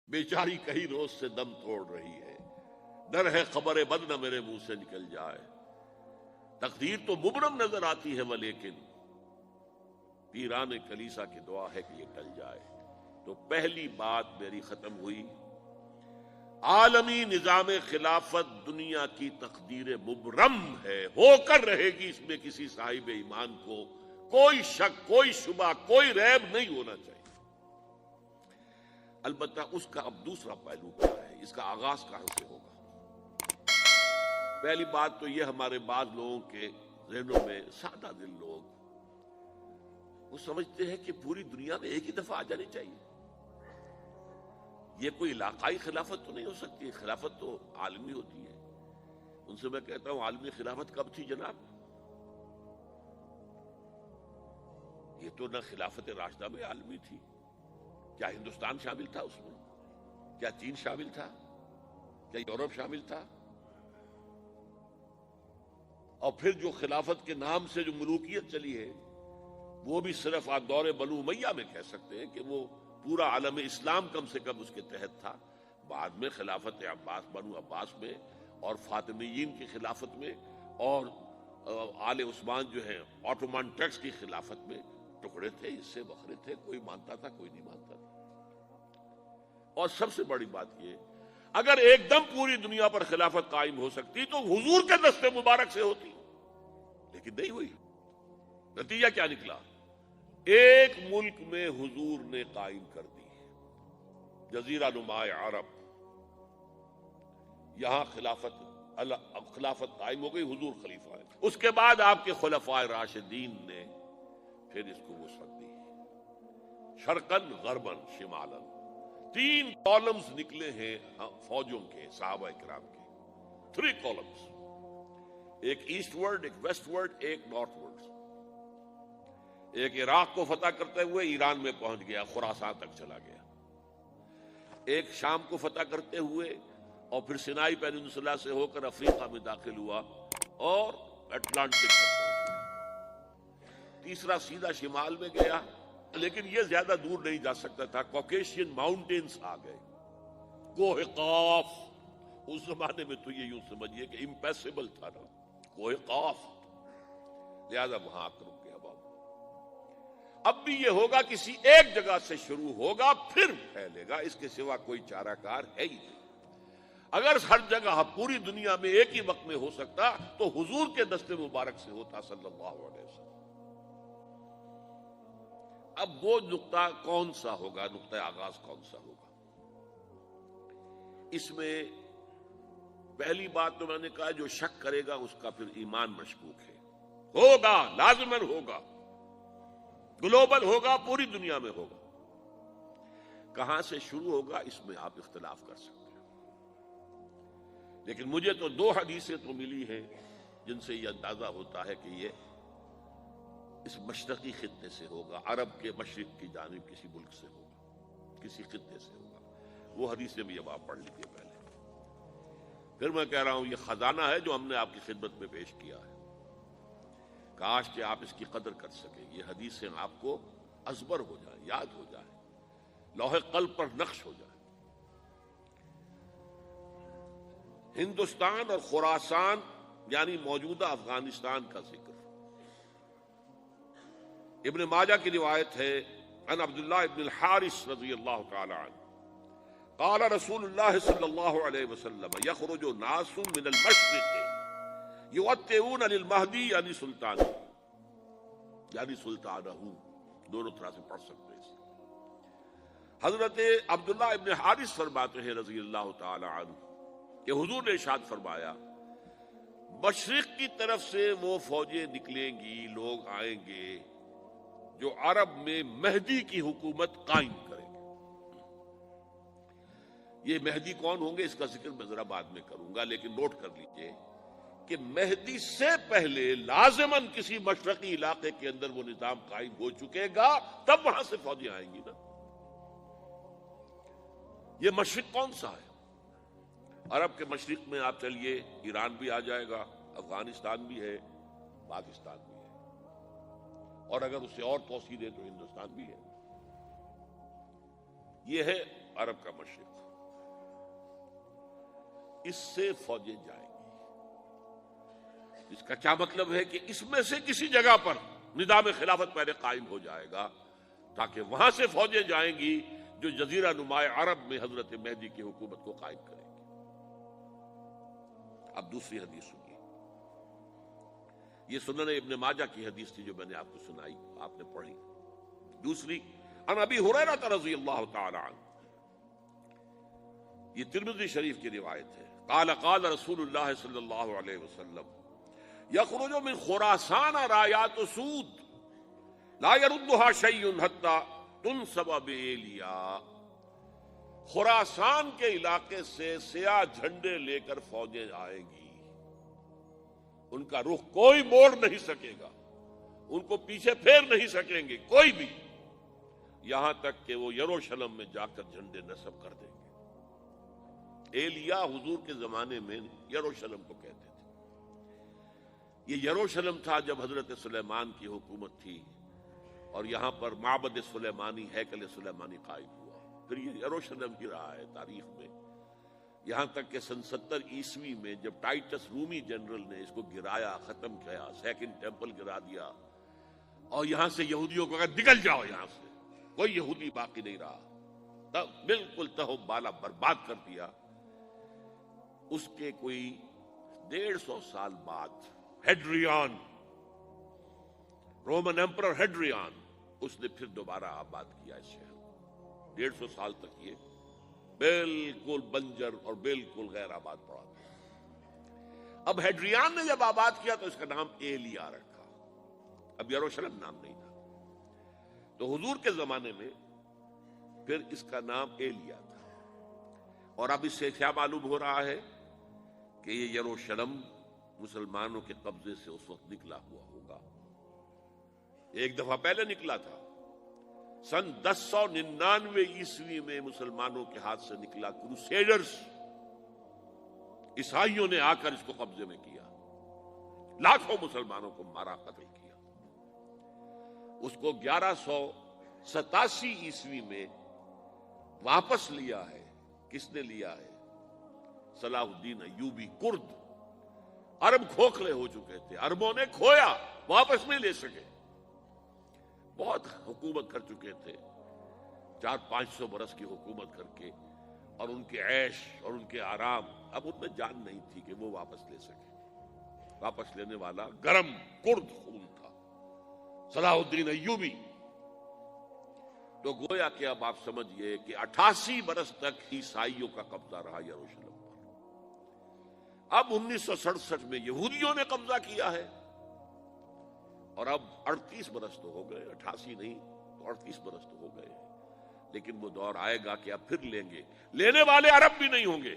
بیچاری کئی روز سے دم توڑ رہی ہے، ڈر ہے خبر بد نہ میرے منہ سے نکل جائے۔ تقدیر تو مبرم نظر آتی ہے ولیکن پیران کلیسا کی دعا ہے کہ یہ ٹل جائے۔ تو پہلی بات میری ختم ہوئی، عالمی نظام خلافت دنیا کی تقدیر مبرم ہے، ہو کر رہے گی، اس میں کسی صاحب ایمان کو کوئی شک، کوئی شبہ، کوئی ریب نہیں ہونا چاہیے۔ البتہ اس کا اب دوسرا پہلو کیا ہے، اس کا آغاز کہاں سے ہوگا؟ پہلی بات تو یہ، ہمارے بعض لوگوں کے ذہنوں میں، سادہ دل لوگ وہ سمجھتے ہیں کہ پوری دنیا میں ایک ہی دفعہ آ جانی چاہیے۔ یہ کوئی علاقائی خلافت تو نہیں ہو سکتی، خلافت تو عالمی ہوتی ہے۔ ان سے میں کہتا ہوں، عالمی خلافت کب تھی جناب؟ یہ تو نہ خلافت راشدہ میں عالمی تھی، کیا ہندوستان شامل تھا اس میں؟ کیا چین شامل تھا؟ کیا یورپ شامل تھا؟ اور پھر جو خلافت کے نام سے جو ملوکیت چلی ہے، وہ بھی صرف آپ دور بنو امیہ میں کہہ سکتے ہیں کہ وہ پورا عالم اسلام کم سے کم اس کے تحت تھا۔ بعد میں خلافت عباس، بنو عباس میں، اور فاطمیین کی خلافت میں، اور آل عثمان جو ہے آٹومان ٹرکس کی خلافت میں ٹکڑے تھے، اس سے بکھرے تھے، کوئی مانتا تھا، کوئی نہیں مانتا تھا۔ اور سب سے بڑی بات یہ، اگر ایک دم پوری دنیا پر خلافت قائم ہو سکتی تو حضور کے دست مبارک سے ہوتی، لیکن نہیں ہوئی۔ نتیجہ کیا نکلا؟ ایک ملک میں حضور نے قائم کر دی، جزیرہ نما عرب، یہاں خلافت قائم ہو گئی، حضور خلیفہ ہے۔ اس کے بعد آپ کے خلفاء راشدین نے پھر اس کو وسعت دی، شرقاً غرباً شمالاً۔ 3 کالمز نکلے ہیں فوجوں کے، صحابہ کرام کے، 3 کالمز، ایک ایسٹ ورڈ، ایک ویسٹ ورڈ، ایک نارتھ ورڈ۔ ایک عراق کو فتح کرتے ہوئے ایران میں پہنچ گیا، خراسان تک چلا گیا۔ ایک شام کو فتح کرتے ہوئے اور پھر سینائی پیننسولا سے ہو کر افریقہ میں داخل ہوا اور اٹلانٹک تک پہنچ گیا۔ تیسرا سیدھا شمال میں گیا، لیکن یہ زیادہ دور نہیں جا سکتا تھا، کوکیشین ماؤنٹینز آ گئے، کوہ قاف۔ اس زمانے میں تو یہ یوں سمجھیے کہ امپیسیبل تھا نا، کوہ قاف، لہذا وہاں آ کر رک گیا بابا۔ اب بھی یہ ہوگا، کسی ایک جگہ سے شروع ہوگا پھر پھیلے گا، اس کے سوا کوئی چارہ کار ہے ہی نہیں۔ اگر ہر جگہ پوری دنیا میں ایک ہی وقت میں ہو سکتا تو حضور کے دست مبارک سے ہوتا صلی اللہ علیہ وسلم۔ اب وہ نقطہ کون سا ہوگا، نقطہ آغاز کون سا ہوگا؟ اس میں پہلی بات تو میں نے کہا، جو شک کرے گا اس کا پھر ایمان مشکوک ہے۔ ہوگا، لازماً ہوگا، گلوبل ہوگا، پوری دنیا میں ہوگا۔ کہاں سے شروع ہوگا اس میں آپ اختلاف کر سکتے ہیں، لیکن مجھے تو 2 حدیثیں تو ملی ہیں جن سے یہ اندازہ ہوتا ہے کہ یہ اس مشرقی خطے سے ہوگا، عرب کے مشرق کی جانب کسی ملک سے ہوگا، کسی خطے سے ہوگا۔ وہ حدیثیں بھی اب آپ پڑھ لیجیے پہلے۔ پھر میں کہہ رہا ہوں، یہ خزانہ ہے جو ہم نے آپ کی خدمت میں پیش کیا ہے، کاش کہ آپ اس کی قدر کر سکیں، یہ حدیثیں آپ کو ازبر ہو جائیں، یاد ہو جائیں، لوح قلب پر نقش ہو جائیں۔ ہندوستان اور خراسان یعنی موجودہ افغانستان کا ذکر ابن ماجہ کی روایت ہے، عن عبداللہ ابن الحارث رضی اللہ تعالی عنہ قال رسول اللہ صلی اللہ علیہ وسلم یخرج ناس من المشرق یوطئون للمہدی یعنی سلطان، یعنی سلطانہ، دونوں طرح سے پڑھ سکتے ہیں۔ حضرت عبداللہ ابن حارث فرماتے ہیں رضی اللہ تعالی عنہ کہ حضور نے ارشاد فرمایا، مشرق کی طرف سے وہ فوجیں نکلیں گی، لوگ آئیں گے جو عرب میں مہدی کی حکومت قائم کریں گے۔ یہ مہدی کون ہوں گے اس کا ذکر میں ذرا بعد میں کروں گا، لیکن نوٹ کر لیجئے کہ مہدی سے پہلے لازماً کسی مشرقی علاقے کے اندر وہ نظام قائم ہو چکے گا، تب وہاں سے فوجیں آئیں گی نا۔ یہ مشرق کون سا ہے؟ عرب کے مشرق میں آپ چلیے، ایران بھی آ جائے گا، افغانستان بھی ہے، پاکستان بھی ہے، اور اگر اسے اور توسیع دیں تو ہندوستان بھی ہے۔ یہ ہے عرب کا مشرق، اس سے فوجیں جائیں گی۔ اس کا کیا مطلب ہے کہ اس میں سے کسی جگہ پر نظام خلافت پہلے قائم ہو جائے گا، تاکہ وہاں سے فوجیں جائیں گی جو جزیرہ نما عرب میں حضرت مہدی کی حکومت کو قائم کریں گی۔ اب دوسری حدیث سنیے، یہ سنن ابن ماجہ کی حدیث تھی جو میں نے آپ کو سنائی، آپ نے پڑھی۔ دوسری، عن ابی ہریرہ رضی اللہ تعالی عنہ، یہ ترمذی شریف کی روایت ہے، قال قال رسول اللہ صلی اللہ علیہ وسلم یخرج من خراسان رایات سود لا يردها شیء حتی تنصب بإیلیا۔ خراسان کے علاقے سے سیاہ جھنڈے لے کر فوجیں آئیں گی، ان کا رخ کوئی موڑ نہیں سکے گا، ان کو پیچھے پھیر نہیں سکیں گے کوئی بھی، یہاں تک کہ وہ یروشلم میں جا کر جھنڈے نصب کر دیں گے۔ ایلیا حضور کے زمانے میں یروشلم کو کہتے تھے۔ یہ یروشلم تھا جب حضرت سلیمان کی حکومت تھی، اور یہاں پر معبد سلیمانی، ہیکل سلیمانی قائم ہوا، پھر یہ یروشلم ہی رہا ہے تاریخ میں، یہاں تک کہ سن 70 عیسوی میں جب ٹائٹس رومی جنرل نے اس کو گرایا، ختم کیا، سیکنڈ ٹیمپل گرا دیا، اور یہاں سے یہودیوں کو کہا نکل جاؤ یہاں سے، کوئی یہودی باقی نہیں رہا، تب بالکل تہو بالا برباد کر دیا۔ اس کے کوئی 150 سال بعد ہیڈریان، رومن ایمپرر ہیڈریان، اس نے پھر دوبارہ آباد کیا اس شہر کو۔ 150 سال تک یہ بالکل بنجر اور بالکل غیر آباد پڑا تھا۔ اب ہیڈریان نے جب آباد کیا تو اس کا نام ایلیا رکھا، اب یروشلم نام نہیں تھا، تو حضور کے زمانے میں پھر اس کا نام ایلیا تھا۔ اور اب اس سے کیا معلوم ہو رہا ہے کہ یہ یروشلم مسلمانوں کے قبضے سے اس وقت نکلا ہوا ہوگا، ایک دفعہ پہلے نکلا تھا، سن 1099 عیسوی میں مسلمانوں کے ہاتھ سے نکلا، کروسیڈرز عیسائیوں نے آ کر اس کو قبضے میں کیا، لاکھوں مسلمانوں کو مارا، قتل کیا۔ اس کو 1187 عیسوی میں واپس لیا ہے، کس نے لیا ہے؟ صلاح الدین ایوبی، کرد۔ عرب کھوکھلے ہو چکے تھے، عربوں نے کھویا، واپس نہیں لے سکے، بہت حکومت کر چکے تھے، 400-500 برس کی حکومت کر کے، اور ان کے عیش اور ان کے آرام، اب ان میں جان نہیں تھی کہ وہ واپس لے سکے۔ واپس لینے والا گرم کرد خون تھا، صلاح الدین ایوبی۔ تو گویا کہ اب آپ سمجھئے کہ 88 برس تک عیسائیوں کا قبضہ رہا یروشلم پر۔ اب 1967 میں یہودیوں نے قبضہ کیا ہے، اور اب 38 برس تو ہو گئے، 88 نہیں تو 38 برس تو ہو گئے، لیکن وہ دور آئے گا کہ اب پھر لیں گے، لینے والے عرب بھی نہیں ہوں گے،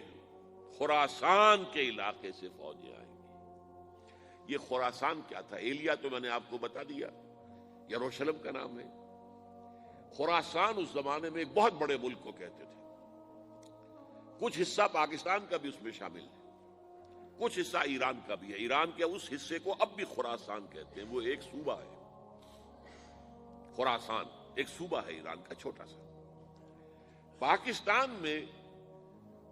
خراسان کے علاقے سے فوجیں آئیں گی۔ یہ خراسان کیا تھا؟ ایلیا تو میں نے آپ کو بتا دیا، یروشلم کا نام ہے۔ خراسان اس زمانے میں ایک بہت بڑے ملک کو کہتے تھے، کچھ حصہ پاکستان کا بھی اس میں شامل ہے، کچھ حصہ ایران کا بھی ہے، ایران کے اس حصے کو اب بھی خراسان کہتے ہیں، وہ ایک صوبہ ہے، خراسان ایک صوبہ ہے ایران کا چھوٹا سا۔ پاکستان میں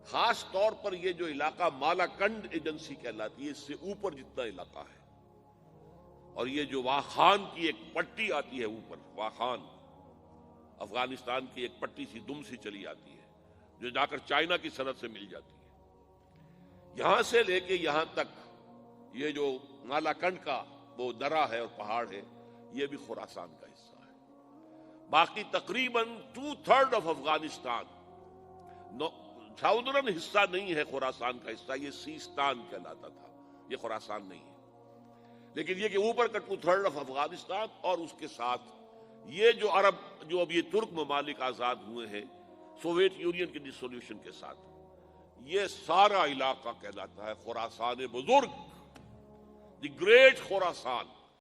خاص طور پر یہ جو علاقہ مالاکنڈ ایجنسی کہلاتی ہے، اس سے اوپر جتنا علاقہ ہے، اور یہ جو واخان کی ایک پٹی آتی ہے اوپر، واخان افغانستان کی ایک پٹی سی دم سی چلی آتی ہے جو جا کر چائنا کی سرحد سے مل جاتی ہے، یہاں سے لے کے یہاں تک یہ جو مالاکنڈ کا وہ درہ ہے اور پہاڑ ہے، یہ بھی خراسان کا حصہ ہے۔ باقی تقریباً 2/3 آف افغانستان ساؤدرن حصہ نہیں ہے خراسان کا حصہ، یہ سیستان کہلاتا تھا، یہ خراسان نہیں ہے، لیکن یہ کہ اوپر کا 2/3 آف افغانستان، اور اس کے ساتھ یہ جو عرب، جو اب یہ ترک ممالک آزاد ہوئے ہیں سوویت یونین کی ڈسولوشن کے ساتھ، یہ سارا علاقہ کہلاتا ہے خراسان بزرگ، دی گریٹ خراسان۔